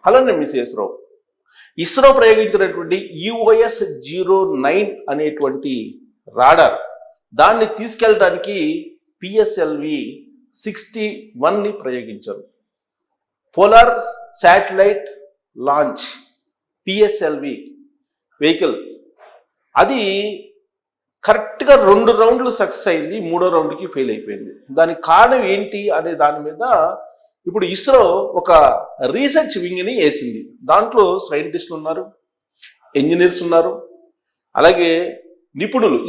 Hello, నేను miss రావు. ISRO ప్రయోగించినటువంటి UOS-09 అనేటువంటి radar దాన్ని తీసుకెళ్ళడానికి PSLV-61ని ప్రయోగించారు. Polar satellite launch PSLV vehicle అది కరెక్ట్గా 2 రౌండ్లు సక్సెస్ అయింది, 3వ రౌండ్కి ఫెయిల్ అయిపోయింది. దానికి కారణం ఏంటి అనే దాని మీద ఇప్పుడు ఇస్రో ఒక రీసెర్చ్ వింగ్ని వేసింది. దాంట్లో సైంటిస్టులు ఉన్నారు, ఇంజనీర్స్ ఉన్నారు, అలాగే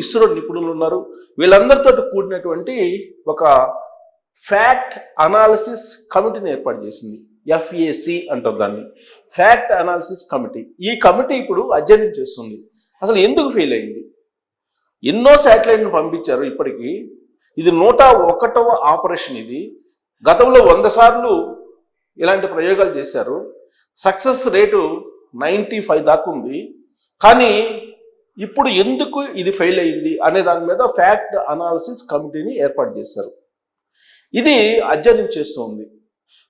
ఇస్రో నిపుణులు ఉన్నారు. వీళ్ళందరితో కూడినటువంటి ఒక ఫ్యాక్ట్ అనాలిసిస్ కమిటీని ఏర్పాటు చేసింది. FAC అంటారు దాన్ని, ఫ్యాక్ట్ అనాలిసిస్ కమిటీ. ఈ కమిటీ ఇప్పుడు అధ్యయనం చేస్తుంది అసలు ఎందుకు ఫెయిల్ అయింది. ఎన్నో శాటిలైట్ను పంపించారు ఇప్పటికీ. ఇది 101వ ఆపరేషన్. ఇది గతంలో 100 సార్లు ఇలాంటి ప్రయోగాలు చేశారు. సక్సెస్ రేటు 95 దాకా ఉంది. కానీ ఇప్పుడు ఎందుకు ఇది ఫెయిల్ అయింది అనే దాని మీద ఫ్యాక్ట్ అనాలిసిస్ కమిటీని ఏర్పాటు చేశారు. ఇది అధ్యయనం చేస్తుంది.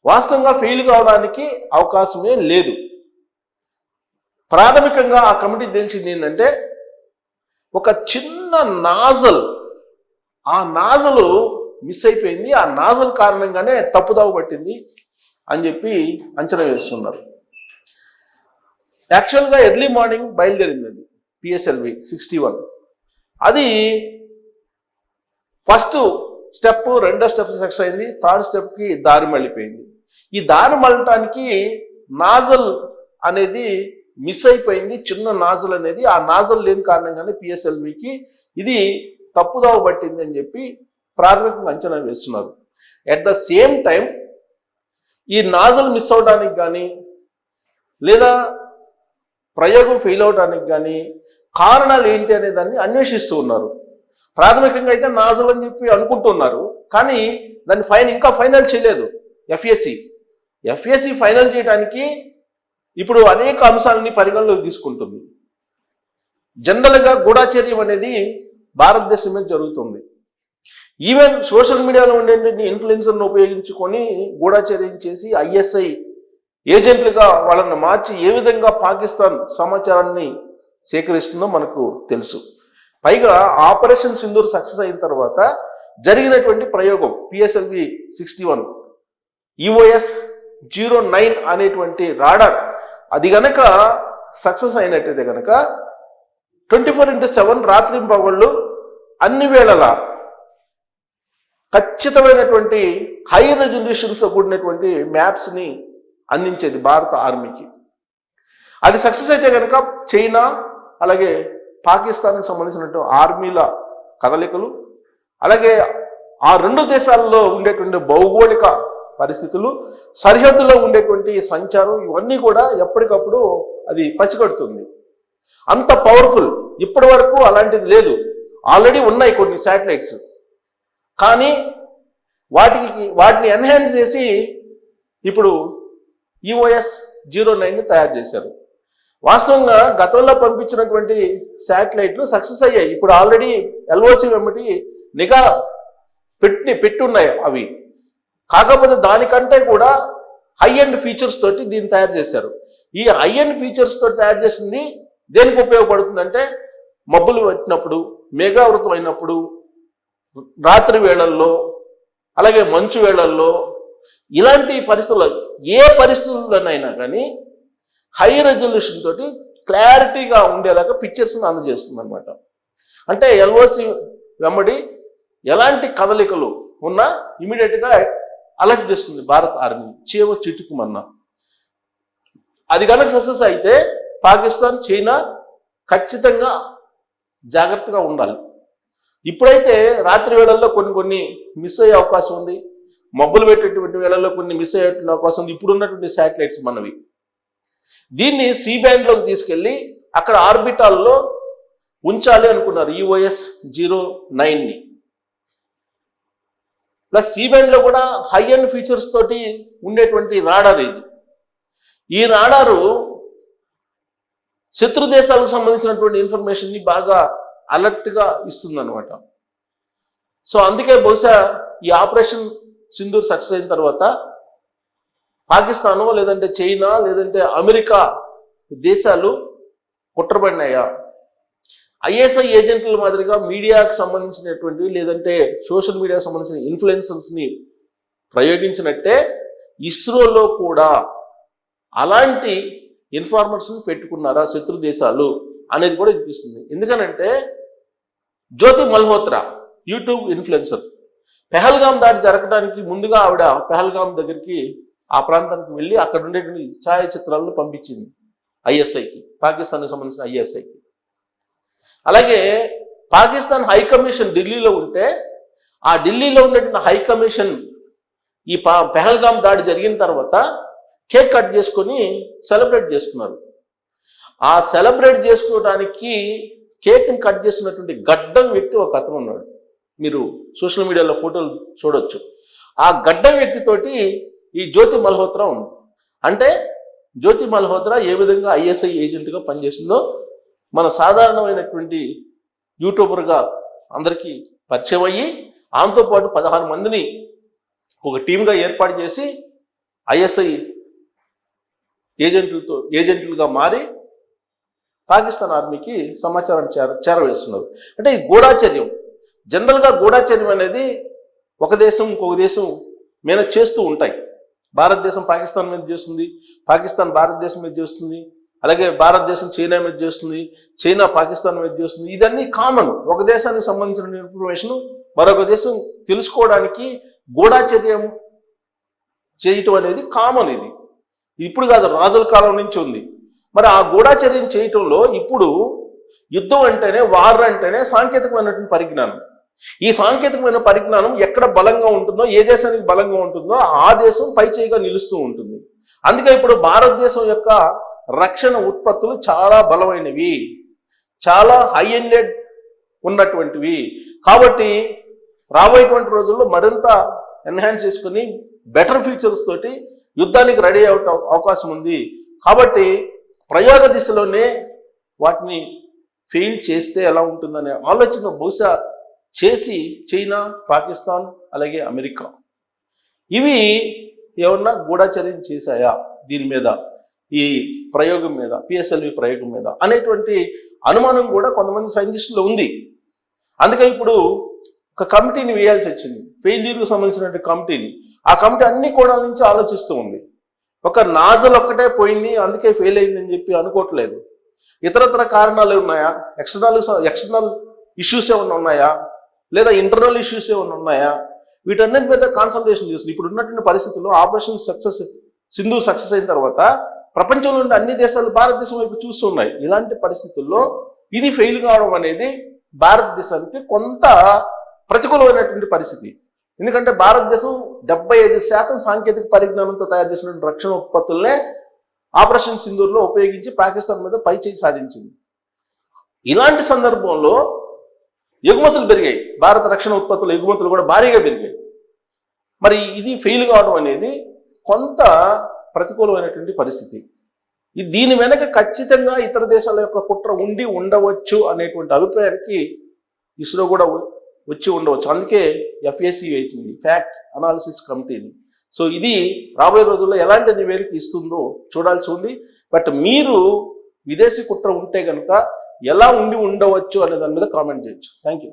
వాస్తవంగా ఫెయిల్ కావడానికి అవకాశమే లేదు. ప్రాథమికంగా ఆ కమిటీ తెలిసింది ఏంటంటే, ఒక చిన్న నాజల్, ఆ నాజలు మిస్ అయిపోయింది, ఆ నాజల్ కారణంగానే తప్పుదావ పట్టింది అని చెప్పి అంచనా వేస్తున్నారు. యాక్చువల్గా ఎర్లీ మార్నింగ్ బయలుదేరింది అది PSLV-61. అది ఫస్ట్ స్టెప్, 2వ స్టెప్ సక్సెస్ అయింది, 3rd స్టెప్కి దారి మళ్ళిపోయింది. ఈ దారి మళ్ళటానికి నాజల్ అనేది మిస్ అయిపోయింది, చిన్న నాజల్ అనేది. ఆ నాజల్ లేని కారణంగానే PSLVకి ఇది తప్పుదావ పట్టింది అని చెప్పి ప్రాథమికంగా అంచనా వేస్తున్నారు. ఎట్ ద సేమ్ టైం ఈ నాజల్ మిస్ అవడానికి కానీ లేదా ప్రయోగం ఫెయిల్ అవడానికి కానీ కారణాలు ఏంటి అనే దాన్ని అన్వేషిస్తూ ఉన్నారు. ప్రాథమికంగా అయితే నాజల్ అని చెప్పి అనుకుంటున్నారు, కానీ దాన్ని ఇంకా ఫైనల్ చేయలేదు FAC ఫైనల్ చేయడానికి ఇప్పుడు అనేక అంశాలని పరిగణలోకి తీసుకుంటుంది. జనరల్గా గూఢాచర్యం అనేది భారతదేశం మీద జరుగుతుంది. ఈవెన్ సోషల్ మీడియాలో ఉండే ఇన్ఫ్లుయెన్సర్ను ఉపయోగించుకొని గూఢాచర్యం చేసి ISI ఏజెంట్లుగా వాళ్ళని మార్చి ఏ విధంగా పాకిస్తాన్ సమాచారాన్ని సేకరిస్తుందో మనకు తెలుసు. పైగా ఆపరేషన్ సింధూర్ సక్సెస్ అయిన తర్వాత జరిగినటువంటి ప్రయోగం PSLV-61 UOS-09 అనేటువంటి రాడార్ అది గనక సక్సెస్ అయినట్టయితే గనక 24/7 రాత్రింపగళ్ళు అన్ని వేళలా ఖచ్చితమైనటువంటి హై రెజల్యూషన్తో కూడినటువంటి మ్యాప్స్ని అందించేది భారత ఆర్మీకి. అది సక్సెస్ అయితే కనుక చైనా అలాగే పాకిస్తాన్కి సంబంధించినటువంటి ఆర్మీల కదలికలు, అలాగే ఆ 2 దేశాల్లో ఉండేటువంటి భౌగోళిక పరిస్థితులు, సరిహద్దులో ఉండేటువంటి సంచారం, ఇవన్నీ కూడా ఎప్పటికప్పుడు అది పసిగడుతుంది. అంత పవర్ఫుల్. ఇప్పటి వరకు అలాంటిది లేదు. ఆల్రెడీ ఉన్నాయి కొన్ని శాటిలైట్స్, కానీ వాటిని ఎన్హాన్స్ చేసి ఇప్పుడు UOS-09ని తయారు చేశారు. వాస్తవంగా గతంలో పంపించినటువంటి శాటిలైట్లు సక్సెస్ అయ్యాయి. ఇప్పుడు ఆల్రెడీ LOC వెంబడి నిఘా పెట్టున్నాయి అవి. కాకపోతే దానికంటే కూడా హై ఎండ్ ఫీచర్స్ తోటి దీన్ని తయారు చేశారు. ఈ హై ఎండ్ ఫీచర్స్ తోటి తయారు చేసింది దేనికి ఉపయోగపడుతుందంటే, మబ్బులు పెట్టినప్పుడు, మేఘావృతం అయినప్పుడు, రాత్రి వేళల్లో, అలాగే మంచు వేళల్లో, ఇలాంటి పరిస్థితుల్లో, ఏ పరిస్థితుల్లోనైనా కానీ హై రెజల్యూషన్ తోటి క్లారిటీగా ఉండేలాగా పిక్చర్స్ని అందజేస్తుంది అనమాట. అంటే LOC వెంబడి ఎలాంటి కదలికలు ఉన్నా ఇమీడియట్గా అలర్ట్ చేస్తుంది భారత ఆర్మీ, చిటుకుమన్నా. అది కనుక సక్సెస్ అయితే పాకిస్తాన్, చైనా ఖచ్చితంగా జాగ్రత్తగా ఉండాలి. ఇప్పుడైతే రాత్రి వేళల్లో కొన్ని మిస్ అయ్యే అవకాశం ఉంది, మబ్బులు పెట్టేటువంటి వేళల్లో కొన్ని మిస్ అయ్యేటువంటి అవకాశం ఉంది. ఇప్పుడు ఉన్నటువంటి శాటిలైట్స్ మనవి. దీన్ని C బ్యాండ్లోకి తీసుకెళ్ళి అక్కడ ఆర్బిటాల్లో ఉంచాలి అనుకున్నారు UOS-09ని. ప్లస్ C బ్యాండ్లో కూడా హై ఎండ్ ఫీచర్స్ తోటి ఉండేటువంటి రాడార్ ఇది. ఈ రాడారు శత్రు దేశాలకు సంబంధించినటువంటి ఇన్ఫర్మేషన్ని బాగా అలర్ట్గా ఇస్తుందన్నమాట. సో అందుకే బహుశా ఈ ఆపరేషన్ సింధూర్ సక్సెస్ అయిన తర్వాత పాకిస్తాను లేదంటే చైనా లేదంటే అమెరికా దేశాలు కుట్రబడినాయా? ఐఎస్ఐ ఏజెంట్ల మాదిరిగా మీడియాకు సంబంధించినటువంటి లేదంటే సోషల్ మీడియాకు సంబంధించిన ఇన్ఫ్లుయెన్సర్స్ని ప్రయోగించినట్టే ఇస్రోలో కూడా అలాంటి ఇన్ఫార్మర్స్ని పెట్టుకున్నారా శత్రు దేశాలు అనేది కూడా వినిపిస్తుంది. ఎందుకనంటే జ్యోతి మల్హోత్రా యూట్యూబ్ ఇన్ఫ్లుయెన్సర్ పెహల్గాం దాడి జరగడానికి ముందుగా ఆవిడ పెహల్గాం దగ్గరికి ఆ ప్రాంతానికి వెళ్ళి అక్కడ ఉండేటువంటి ఛాయాచిత్రాలను పంపించింది ఐఎస్ఐకి, పాకిస్తాన్కి సంబంధించిన ఐఎస్ఐకి. అలాగే పాకిస్తాన్ హైకమిషన్ ఢిల్లీలో ఉంటే ఆ ఢిల్లీలో ఉన్నటువంటి హైకమిషన్ ఈ పెహల్గాం దాడి జరిగిన తర్వాత కేక్ కట్ చేసుకొని సెలబ్రేట్ చేసుకున్నారు. ఆ సెలబ్రేట్ చేసుకోవడానికి కేక్ని కట్ చేసినటువంటి గడ్డం వ్యక్తి ఒక అతను ఉన్నాడు. మీరు సోషల్ మీడియాలో ఫోటోలు చూడొచ్చు. ఆ గడ్డం వ్యక్తితోటి ఈ జ్యోతి మల్హోత్రా ఉంది. అంటే జ్యోతి మల్హోత్రా ఏ విధంగా ఐఎస్ఐ ఏజెంట్గా పనిచేసిందో మన సాధారణమైనటువంటి యూట్యూబర్గా అందరికీ పరిచయం అయ్యి ఆమెతో పాటు 16 మందిని ఒక టీమ్గా ఏర్పాటు చేసి ఐఎస్ఐ ఏజెంట్లుగా మారి పాకిస్తాన్ ఆర్మీకి సమాచారాన్ని చేరవేస్తున్నారు. అంటే ఈ గూఢాచర్యం, జనరల్గా గూఢాచర్యం అనేది ఒక దేశం ఇంకొక దేశం మీద చేస్తూ ఉంటాయి. భారతదేశం పాకిస్తాన్ మీద చేస్తుంది, పాకిస్తాన్ భారతదేశం మీద చేస్తుంది, అలాగే భారతదేశం చైనా మీద చేస్తుంది, చైనా పాకిస్తాన్ మీద చేస్తుంది. ఇదన్నీ కామన్. ఒక దేశానికి సంబంధించిన ఇన్ఫర్మేషన్ మరొక దేశం తెలుసుకోవడానికి గూఢాచర్యం చేయటం అనేది కామన్. ఇది ఇప్పుడు కాదు, రాజుల కాలం నుంచి ఉంది. మరి ఆ గూఢాచర్యం చేయటంలో ఇప్పుడు యుద్ధం అంటేనే, వార్ అంటేనే సాంకేతికమైనటువంటి పరిజ్ఞానం. ఈ సాంకేతికమైన పరిజ్ఞానం ఎక్కడ బలంగా ఉంటుందో, ఏ దేశానికి బలంగా ఉంటుందో ఆ దేశం పైచేయిగా నిలుస్తూ ఉంటుంది. అందుకే ఇప్పుడు భారతదేశం యొక్క రక్షణ ఉత్పత్తులు చాలా బలమైనవి, చాలా హై ఎండెడ్ ఉన్నటువంటివి. కాబట్టి రాబోయేటువంటి రోజుల్లో మరింత ఎన్హాన్స్ చేసుకుని బెటర్ ఫీచర్స్ తోటి యుద్ధానికి రెడీ అవకాశం ఉంది. కాబట్టి ప్రయోగ దిశలోనే వాటిని ఫెయిల్ చేస్తే ఎలా ఉంటుందనే ఆలోచన బహుశా చేసి చైనా, పాకిస్తాన్, అలాగే అమెరికా ఇవి ఏమన్నా గూఢాచర్యం చేశాయా దీని మీద, ఈ ప్రయోగం మీద, పిఎస్ఎల్వి ప్రయోగం మీద అనేటువంటి అనుమానం కూడా కొంతమంది సైంటిస్టులు ఉంది. అందుకే ఇప్పుడు ఒక కమిటీని వేయాల్సి వచ్చింది, ఫెయిల్యూర్కు సంబంధించినటువంటి కమిటీని. ఆ కమిటీ అన్ని కోణాల నుంచి ఆలోచిస్తూ ఉంది. ఒక నాజల్ ఒక్కటే పోయింది అందుకే ఫెయిల్ అయిందని చెప్పి అనుకోవట్లేదు. ఇతరత్ర కారణాలు ఉన్నాయా, ఎక్స్టర్నల్ ఇష్యూస్ ఏమైనా ఉన్నాయా, లేదా ఇంటర్నల్ ఇష్యూస్ ఏమైనా ఉన్నాయా, వీటన్నిటి మీద కాన్సన్ట్రేషన్ చేస్తుంది. ఇప్పుడు ఉన్నటువంటి పరిస్థితుల్లో ఆపరేషన్ సింధు సక్సెస్ అయిన తర్వాత ప్రపంచంలో ఉండే అన్ని దేశాలు భారతదేశం వైపు చూస్తున్నాయి. ఇలాంటి పరిస్థితుల్లో ఇది ఫెయిల్ కావడం అనేది భారతదేశానికి కొంత ప్రతికూలమైనటువంటి పరిస్థితి. ఎందుకంటే భారతదేశం 75% సాంకేతిక పరిజ్ఞానంతో తయారు చేసినటువంటి రక్షణ ఉత్పత్తులనే ఆపరేషన్ సింధూర్లో ఉపయోగించి పాకిస్తాన్ మీద పైచేయి సాధించింది. ఇలాంటి సందర్భంలో ఎగుమతులు పెరిగాయి, భారత రక్షణ ఉత్పత్తుల ఎగుమతులు కూడా భారీగా పెరిగాయి. మరి ఇది ఫెయిల్ కావడం అనేది కొంత ప్రతికూలమైనటువంటి పరిస్థితి. దీని వెనక ఖచ్చితంగా ఇతర దేశాల యొక్క కుట్ర ఉండి ఉండవచ్చు అనేటువంటి అభిప్రాయానికి ఇస్రో కూడా వచ్చి ఉండవచ్చు. అందుకే FAC అవుతుంది, ఫ్యాక్ట్ అనాలిసిస్ కమిటీని. సో ఇది రాబోయే రోజుల్లో ఎలాంటి నివేదిక ఇస్తుందో చూడాల్సి ఉంది. బట్ మీరు విదేశీ కుట్ర ఉంటే కనుక ఎలా ఉండి ఉండవచ్చు అనే దాని మీద కామెంట్ చేయొచ్చు. Thank you.